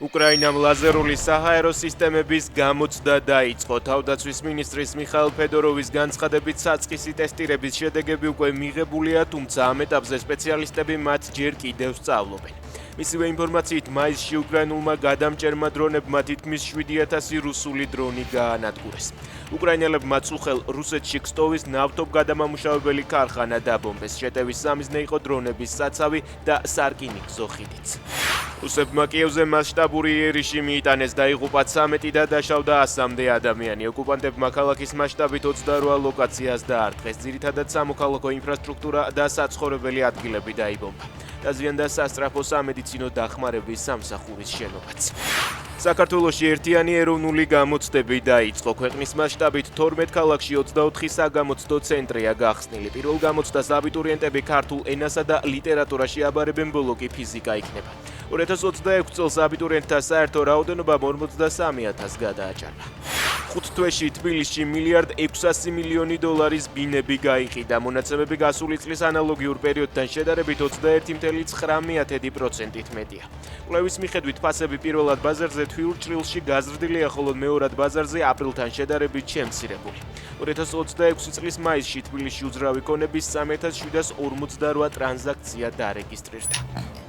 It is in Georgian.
უკრაინამ ლაზერული საჰაერო სისტემების გამოცდა დაიწყო. თავდაცვის მინისტრის მიხაილ ფედოროვის განცხადებით, საწყისი ტესტირების შედეგები უკვე მიღებულია, თუმცა ამ ეტაპზე სპეციალისტები მათ ჯერ კიდევ სწავლობენ. მისივე ინფორმაციით, მაისში უკრაინულმა გადამჭერმა დრონებმა თითქმის 7000 რუსული დრონი გაანადგურეს. უკრაინელებმა წუხელ რუსეთში ქსტოვის ნავთობგადამამუშავებელი ქარხანა დაბომბეს. შეტევის სამიზნე იყო დრონების საცავი და სარკინიგზო ხიდიც. რუსებმა კიევზე მასშტაბური იერიში მიიტანეს, დაიღუპა 13 და დაშავდა 100-მდე ადამიანი. ოკუპანტებმა ქალაქის მასშტაბით 28 ლოკაციას დაარტყეს. ძირითადად სამოქალაქო ინფრასტრუქტურა და საცხოვრებელი ადგილები დაიბომბა. დაზიანდა სასწრაფო სამედიცინო დახმარების სამსახურის შენობაც. საქართველოში ერთიანი ეროვნული გამოცდები დაიწყო. ქვეყნის მასშტაბით 12 ქალაქში 24 საგამოცდო ცენტრია გახსნილი. პირველ გამოცდას აბიტურიენტები ქართულ ენასა და ლიტერატურაში აბარებენ, ბოლო კი ფიზიკა იქნება. 2026 წელს აბიტურიენტთა საერთო რაოდენობა 43,000 გადააჭარბა. 5 თვეში თბილისში $1,600,000,000 ბინები გაიყიდა. მონაცემები გასული წლის ანალოგიურ პერიოდთან შედარებით 21,9%-ით მეტია. კვლევის მიხედვით ფასები პირველად ბაზარზე თვიურ ჭრილში გაზრდილია, ხოლო მეორად ბაზარზე აპრილთან შედარებით შემცირებული. 2026 წლის მაისში თბილისში უძრავი ქონების 3748 ტრანზაქცია დარეგისტრირდა.